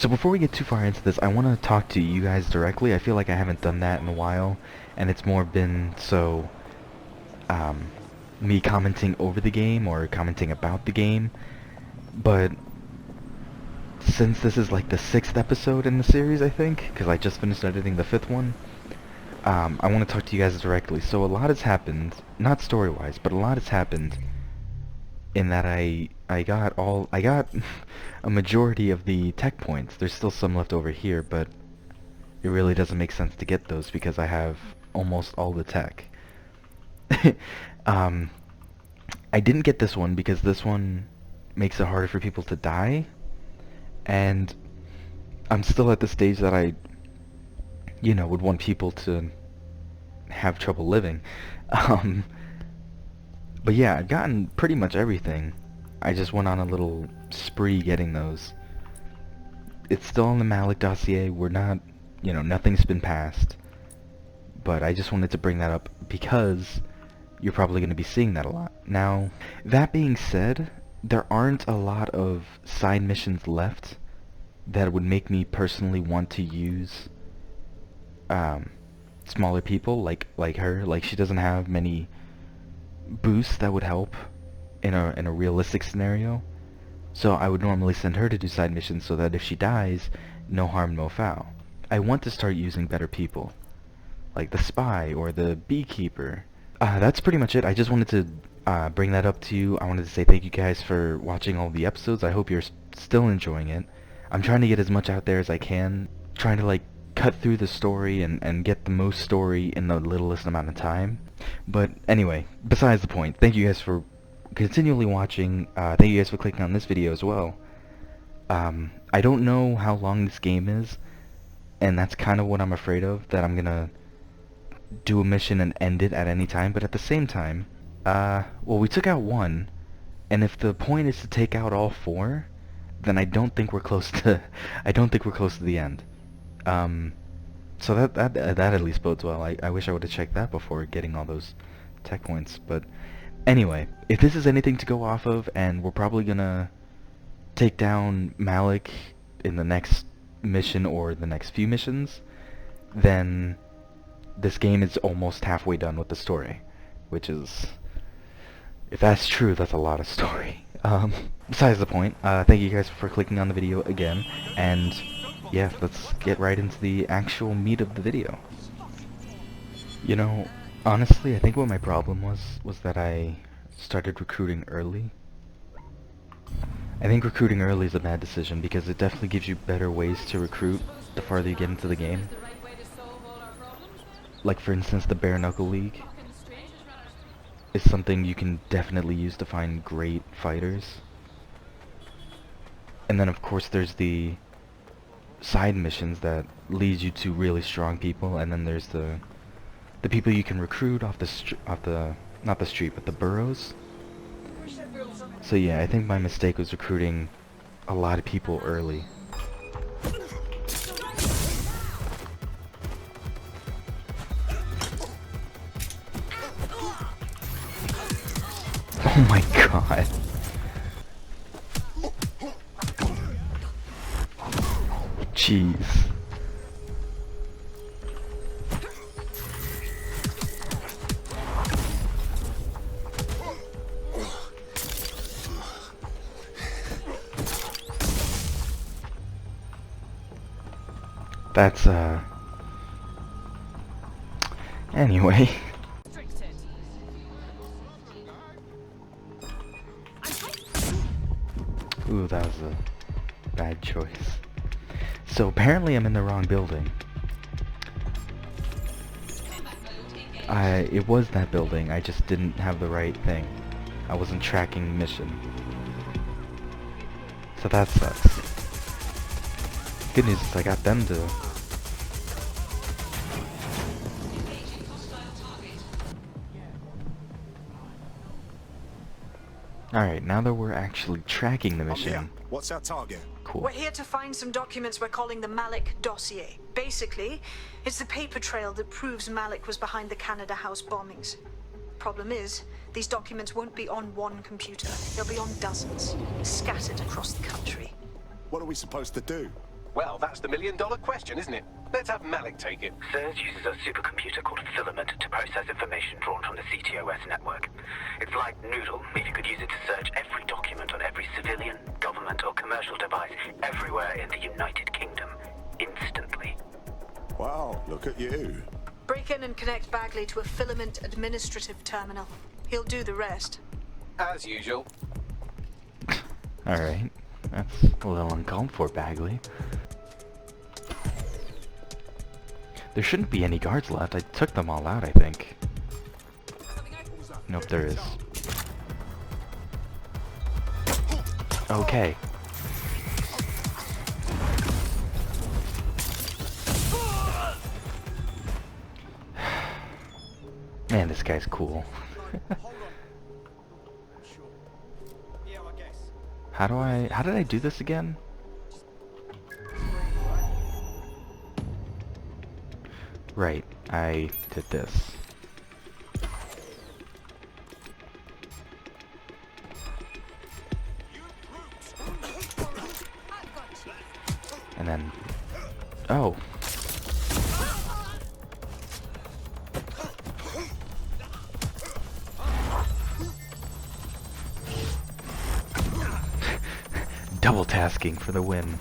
So before we get too far into this, I want to talk to you guys directly. I feel like I haven't done that in a while, and it's more been um, me commenting over the game or commenting about the game. But since this is like the 6th episode in the series, I think, because I just finished editing the 5th one, I want to talk to you guys directly. So a lot has happened, not story-wise, but a lot has happened in that I got a majority of the tech points. There's still some left over here, but it really doesn't make sense to get those because I have almost all the tech. um, I didn't get this one because this one makes it harder for people to die, and I'm still at the stage that I, would want people to have trouble living. Um, but yeah, I've gotten pretty much everything. I just went on a little spree getting those. It's still on the Malik dossier. We're not, nothing's been passed. But I just wanted to bring that up because you're probably going to be seeing that a lot. Now, that being said, there aren't a lot of side missions left that would make me personally want to use smaller people like her. Like, she doesn't have many boosts that would help in a realistic scenario. So I would normally send her to do side missions so that if she dies, no harm, no foul. I want to start using better people, like the spy or the beekeeper. That's pretty much it. I just wanted to bring that up to you. I wanted to say thank you guys for watching all the episodes. I hope you're still enjoying it. I'm trying to get as much out there as I can, trying to like cut through the story and get the most story in the littlest amount of time. But anyway, besides the point, thank you guys for continually watching. Thank you guys for clicking on this video as well. I don't know how long this game is, and that's kind of what I'm afraid of, that I'm gonna do a mission and end it at any time. But at the same time, well, we took out one, and if the point is to take out all four, then I don't think we're close to the end. So that at least bodes well. I wish I would have checked that before getting all those tech points. But anyway, if this is anything to go off of, and we're probably gonna take down Malik in the next mission or the next few missions, then this game is almost halfway done with the story, which is, if that's true, that's a lot of story. Besides the point, thank you guys for clicking on the video again, and yeah, let's get right into the actual meat of the video. Honestly, I think what my problem was that I started recruiting early. I think recruiting early is a bad decision because it definitely gives you better ways to recruit the farther you get into the game. Like, for instance, the Bare Knuckle League is something you can definitely use to find great fighters. And then of course there's the side missions that lead you to really strong people, and then there's the people you can recruit off the not the street, but the boroughs. So yeah, I think my mistake was recruiting a lot of people early. Oh my god. Jeez. That's, anyway. Ooh, that was a bad choice. So apparently I'm in the wrong building. It was that building, I just didn't have the right thing. I wasn't tracking the mission. So that sucks. Good news is I got them to... Alright, now that we're actually tracking the mission... What's our target? Cool. We're here to find some documents we're calling the Malik dossier. Basically, it's the paper trail that proves Malik was behind the Canada House bombings. Problem is, these documents won't be on one computer. They'll be on dozens, scattered across the country. What are we supposed to do? that's the million-dollar question, isn't it? Let's have Malik take it. SIRS uses a supercomputer called Filament to process information drawn from the CTOS network. It's like Noodle if you could use it to search every document on every civilian, government, or commercial device everywhere in the United Kingdom, instantly. Wow, look at you. Break in and connect Bagley to a Filament administrative terminal. He'll do the rest. As usual. Alright. That's a little uncalled for, Bagley. There shouldn't be any guards left. I took them all out, I think. Nope, there is. Okay. Man, this guy's cool. How did I do this again? Right, I did this. And then, oh. Double tasking for the win.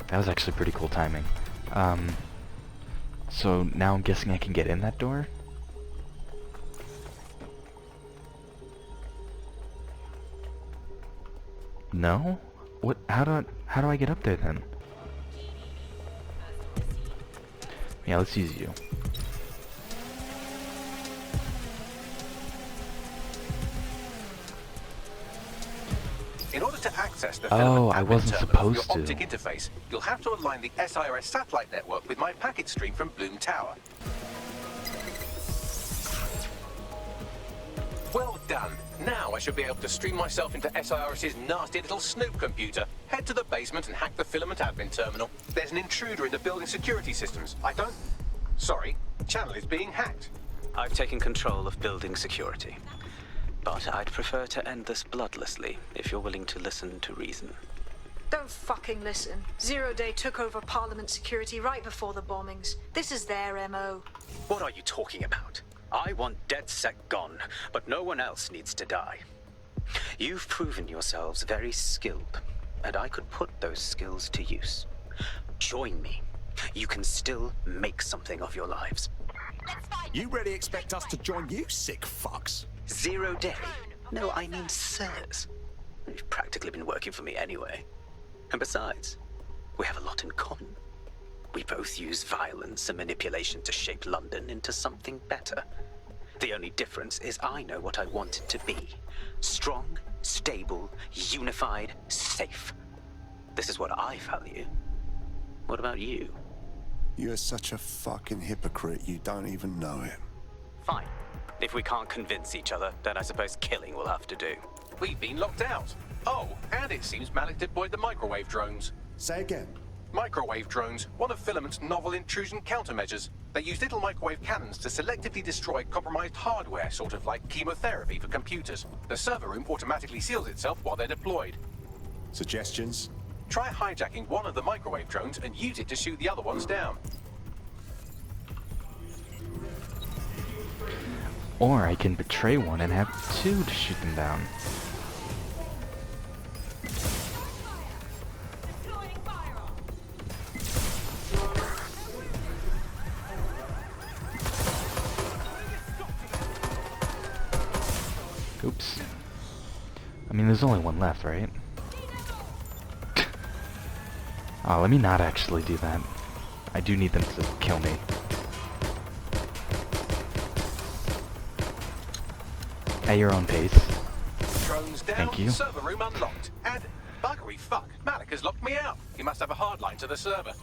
That was actually pretty cool timing. So now I'm guessing I can get in that door? No? What? How do I get up there then? Yeah, let's use you. In order to access the Oh, Filament I admin wasn't terminal of supposed your to. optic interface, you'll have to align the SIRS satellite network with my packet stream from Bloom Tower. Well done. Now I should be able to stream myself into SIRS's nasty little snoop computer, head to the basement and hack the Filament admin terminal. There's an intruder in the building security systems. Sorry, channel is being hacked. I've taken control of building security. But I'd prefer to end this bloodlessly, if you're willing to listen to reason. Don't fucking listen. Zero Day took over Parliament security right before the bombings. This is their MO. What are you talking about? I want DedSec gone, but no one else needs to die. You've proven yourselves very skilled, and I could put those skills to use. Join me. You can still make something of your lives. You really expect us to join you, sick fucks? 0 Day? No, I mean SIRS. You've practically been working for me anyway. And besides, we have a lot in common. We both use violence and manipulation to shape London into something better. The only difference is I know what I want it to be. Strong, stable, unified, safe. This is what I value. What about you? You're such a fucking hypocrite, you don't even know it. Fine. If we can't convince each other, then I suppose killing will have to do. We've been locked out. Oh, and it seems Malik deployed the microwave drones. Say again. Microwave drones, one of Filament's novel intrusion countermeasures. They use little microwave cannons to selectively destroy compromised hardware, sort of like chemotherapy for computers. The server room automatically seals itself while they're deployed. Suggestions? Try hijacking one of the microwave drones and use it to shoot the other ones down. Or I can betray one and have two to shoot them down. Oops. I mean, there's only one left, right? Oh, let me not actually do that. I do need them to kill me. At your own pace. Drones down, Thank you. server room unlocked. And buggery fuck, Malik has locked me out. He must have a hard line to the server.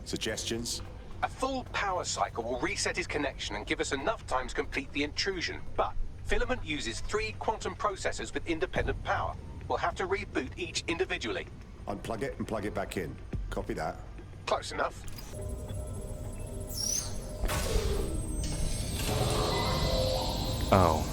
Suggestions? A full power cycle will reset his connection and give us enough time to complete the intrusion. But Filament uses 3 quantum processors with independent power. We'll have to reboot each individually. Unplug it and plug it back in. Copy that. Close enough. Oh.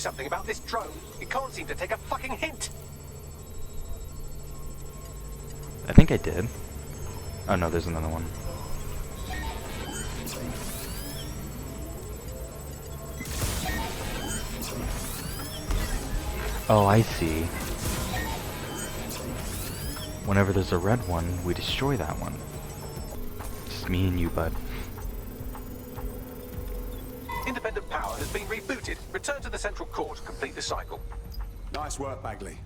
something about this drone. It can't seem to take a fucking hint. I think I did. Oh no, there's another one. Oh, I see. Whenever there's a red one, we destroy that one. Just me and you, bud. Independent power has been rebooted. Return to the central core to complete the cycle. Nice work, Bagley.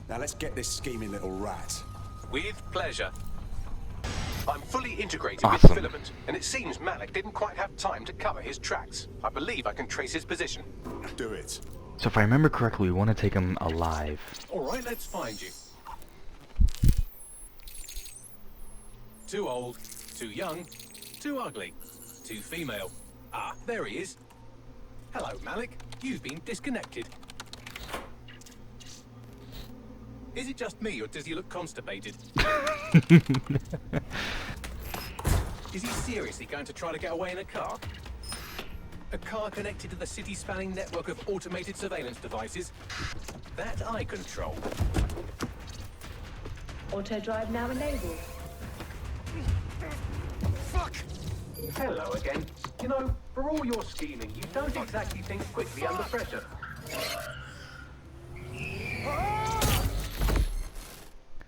Now let's get this scheming little rat. With pleasure. I'm fully integrated Awesome. with Filament, and it seems Malik didn't quite have time to cover his tracks. I believe I can trace his position. Do it. So if I remember correctly, we want to take him alive. Alright, let's find you. Too old, too young, too ugly, too female. Ah, there he is. Hello, Malik. You've been disconnected. Is it just me, or does he look constipated? Is he seriously going to try to get away in a car? A car connected to the city-spanning network of automated surveillance devices? That I control. Auto drive now enabled. Fuck! Hello again. You know, for all your scheming, you don't exactly think quickly under pressure.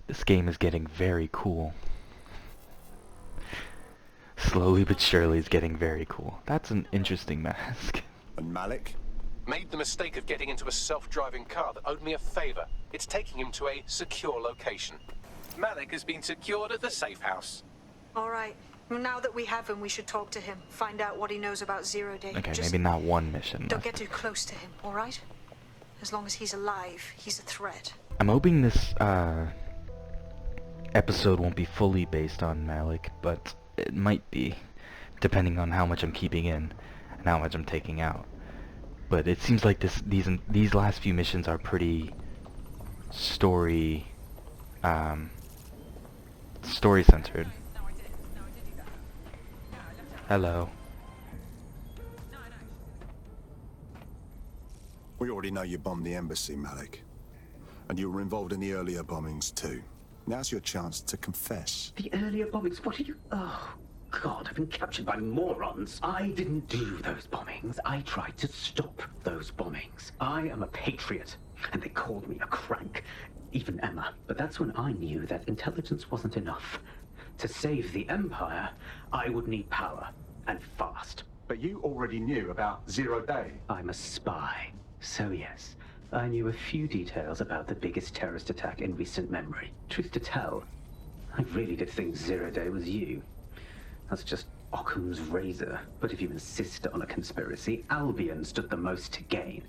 This game is getting very cool. Slowly but surely it's getting very cool. That's an interesting mask. And Malik? Made the mistake of getting into a self-driving car that owed me a favor. It's taking him to a secure location. Malik has been secured at the safe house. All right. Well, now that we have him, we should talk to him. Find out what he knows about Zero Day. Okay, Just maybe not one mission. don't get too close to him, all right? As long as he's alive, he's a threat. I'm hoping this episode won't be fully based on Malik, but it might be, depending on how much I'm keeping in and how much I'm taking out. But it seems like these last few missions are pretty story centered. Hello. We already know you bombed the embassy, Malik. And you were involved in the earlier bombings too. Now's your chance to confess. The earlier bombings, what are you... Oh, God, I've been captured by morons. I didn't do those bombings. I tried to stop those bombings. I am a patriot, and they called me a crank. Even Emma. But that's when I knew that intelligence wasn't enough. To save the Empire, I would need power, and fast. But you already knew about Zero Day. I'm a spy. So yes, I knew a few details about the biggest terrorist attack in recent memory. Truth to tell, I really did think Zero Day was you. That's just Occam's razor. But if you insist on a conspiracy, Albion stood the most to gain.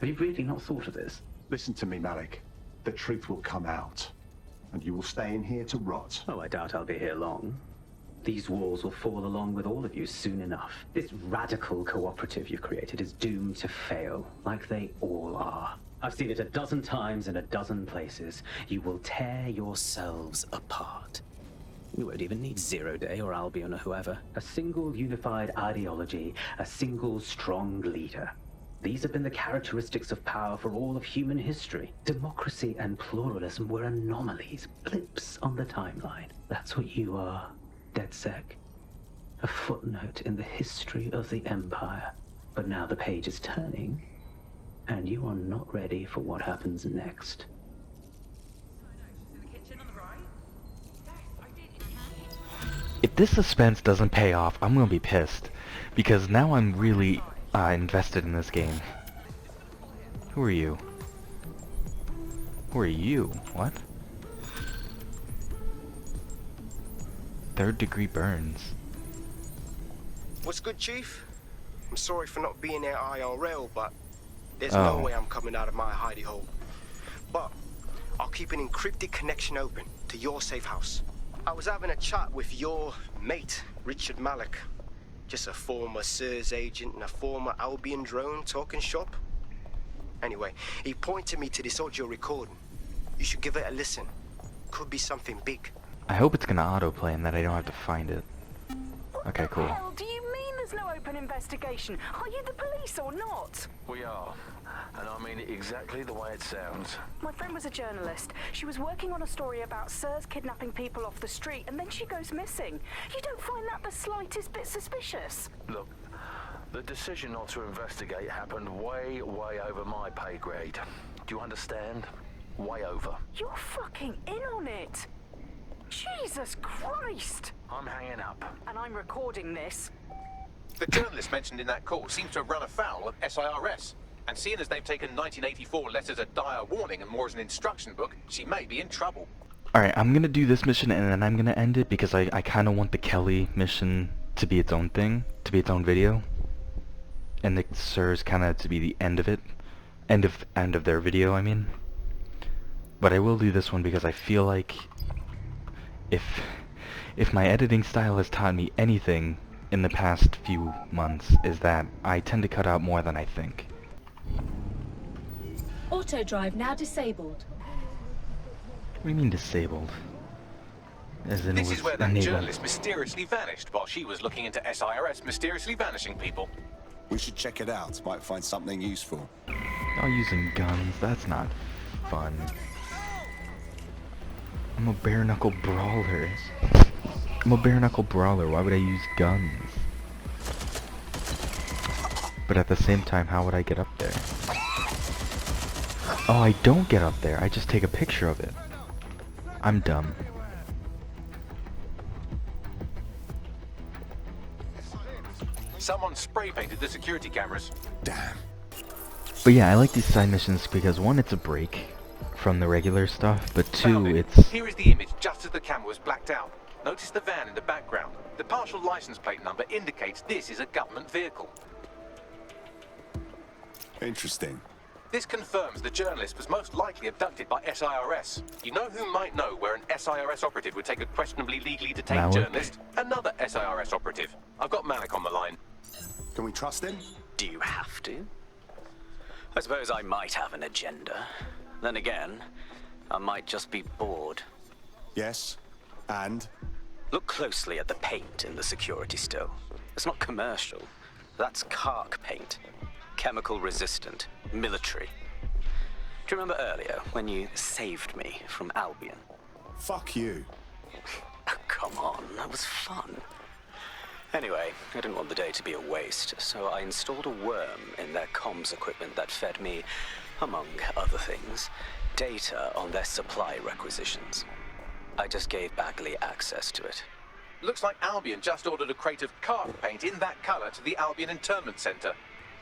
Have you really not thought of this? Listen to me, Malik. The truth will come out. And you will stay in here to rot. Oh, I doubt I'll be here long. These walls will fall along with all of you soon enough. This radical cooperative you've created is doomed to fail, like they all are. I've seen it a dozen times in a dozen places. You will tear yourselves apart. You won't even need Zero Day or Albion or whoever. A single unified ideology, a single strong leader. These have been the characteristics of power for all of human history. Democracy and pluralism were anomalies, blips on the timeline. That's what you are, DedSec. A footnote in the history of the Empire. But now the page is turning, and you are not ready for what happens next. If this suspense doesn't pay off, I'm gonna be pissed, because now I'm really invested in this game. Who are you? Who are you? What? Third-degree burns. What's good, Chief? I'm sorry for not being there IRL, but there's Oh. no way I'm coming out of my hidey hole. But I'll keep an encrypted connection open to your safe house. I was having a chat with your mate, Richard Malik. Just a former SIRS agent and a former Albion drone talking shop. Anyway, he pointed me to this audio recording. You should give it a listen. Could be something big. I hope it's gonna autoplay and that I don't have to find it. Okay, What the cool. hell do you mean there's no open investigation? Are you the police or not? We are. And I mean it exactly the way it sounds. My friend was a journalist. She was working on a story about Sirs kidnapping people off the street, and then she goes missing. You don't find that the slightest bit suspicious? Look, the decision not to investigate happened way over my pay grade. Do you understand? Way over. You're fucking in on it. Jesus Christ! I'm hanging up. And I'm recording this. The journalist mentioned in that call seems to have run afoul of SIRS. And seeing as they've taken 1984 less as a dire warning and more as an instruction book, she may be in trouble. Alright, I'm gonna do this mission and then I'm gonna end it because I kinda want the Kelly mission to be its own thing, to be its own video. And the Sirs kinda to be the end of it. End of their video, I mean. But I will do this one because I feel like if my editing style has taught me anything in the past few months, is that I tend to cut out more than I think. Auto drive now disabled. What do you mean disabled? As in This it was is where that enabled. journalist mysteriously vanished while she was looking into SIRS mysteriously vanishing people. We should check it out. Might find something useful. Y'all using guns, that's not fun. I'm a bare-knuckle brawler. I'm a bare-knuckle brawler, why would I use guns? But at the same time, how would I get up there? Oh, I don't get up there, I just take a picture of it. I'm dumb. Someone spray painted the security cameras. Damn. But yeah, I like these side missions because one, it's a break from the regular stuff, but two, Found it. it's... Here is the image just as the camera was blacked out. Notice the van in the background. The partial license plate number indicates this is a government vehicle. Interesting. This confirms the journalist was most likely abducted by SIRS. You know who might know where an SIRS operative would take a questionably legally detained Malik? journalist? Another SIRS operative. I've got Malik on the line. Can we trust him? Do you have to? I suppose I might have an agenda. Then again, I might just be bored. Yes. And? Look closely at the paint in the security still. It's not commercial. That's Kark paint. Chemical resistant. Military. Do you remember earlier when you saved me from Albion? Fuck you. Oh, come on, that was fun. Anyway, I didn't want the day to be a waste, so I installed a worm in their comms equipment that fed me, among other things, data on their supply requisitions. I just gave Bagley access to it. Looks like Albion just ordered a crate of Kark paint in that color to the Albion Internment Center.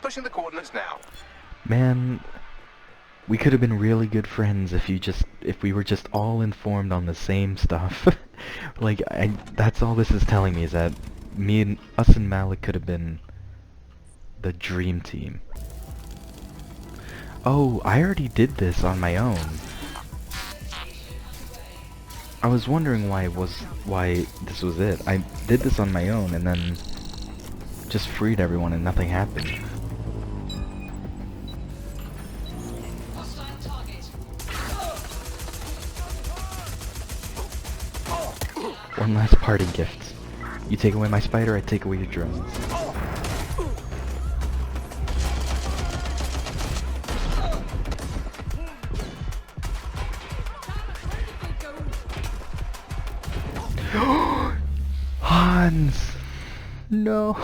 Pushing the coordinates now. Man, we could have been really good friends if we were just all informed on the same stuff. Like, that's all this is telling me, is that us and Malik could have been the dream team. Oh, I already did this on my own. I was wondering why this was it. I did this on my own and then just freed everyone and nothing happened. One last parting gift. You take away my spider, I take away your drones. Hans! No!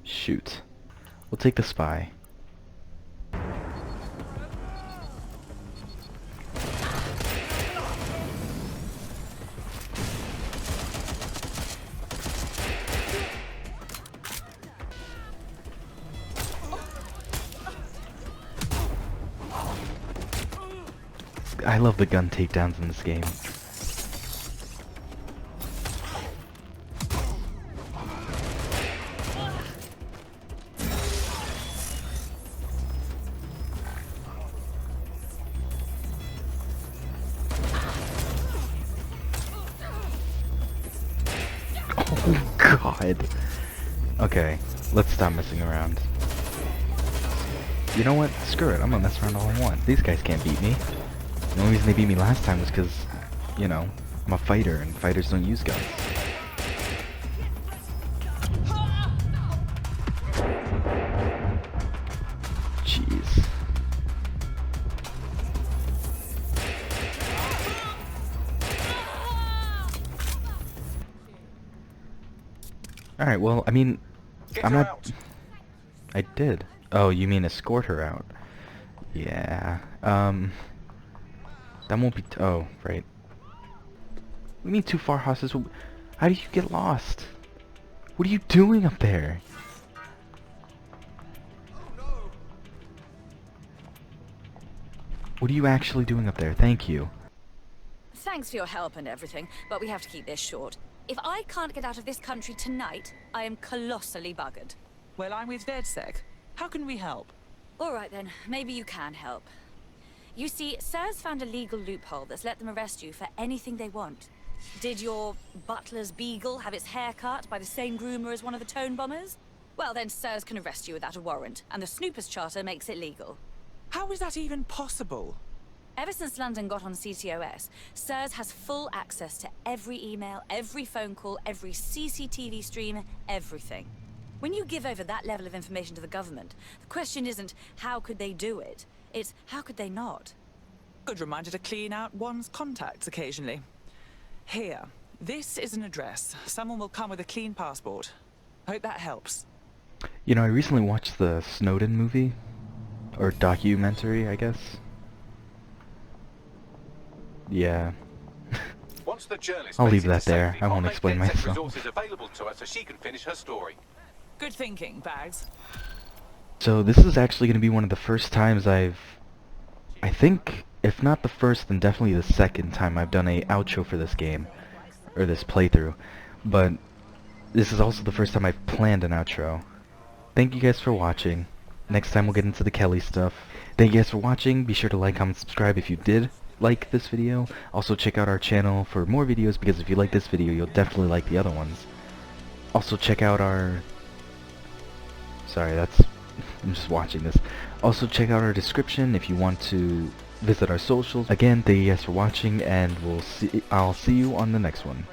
Shoot. We'll take the spy. I love the gun takedowns in this game. Oh god. Okay, let's stop messing around. You know what? Screw it, I'm gonna mess around all I want. These guys can't beat me. The only reason they beat me last time was because, you know, I'm a fighter and fighters don't use guns. Alright, well, I mean, Get I'm her not... out. I did. Oh, you mean escort her out? Yeah, that won't be... oh, right. We mean too far, hosses. How do you get lost? What are you doing up there? What are you actually doing up there? Thank you. Thanks for your help and everything, but we have to keep this short. If I can't get out of this country tonight, I am colossally buggered. Well, I'm with DedSec. How can we help? All right then, maybe you can help. You see, SIRS found a legal loophole that's let them arrest you for anything they want. Did your butler's beagle have its hair cut by the same groomer as one of the tone bombers? Well, then SIRS can arrest you without a warrant, and the Snoopers Charter makes it legal. How is that even possible? Ever since London got on CTOS, SIRS has full access to every email, every phone call, every CCTV stream, everything. When you give over that level of information to the government, the question isn't how could they do it, it's how could they not? Good reminder to clean out one's contacts occasionally. Here, this is an address. Someone will come with a clean passport. Hope that helps. You know, I recently watched the Snowden movie. Or documentary, I guess. Yeah. Once the journalist I'll makes leave it that to there. safety, I won't I'll make explain DedSec myself. resources available to her so she can finish her story. Good thinking, Bags. So this is actually going to be one of the first times I think, if not the first, then definitely the second time I've done a outro for this game. Or this playthrough. But this is also the first time I've planned an outro. Thank you guys for watching. Next time we'll get into the Kelly stuff. Thank you guys for watching. Be sure to like, comment, subscribe if you did like this video. Also check out our channel for more videos, because if you like this video, you'll definitely like the other ones. Also check out our... Sorry, that's... I'm just watching this. Also check out our description if you want to visit our socials. Again, thank you guys for watching, and I'll see you on the next one.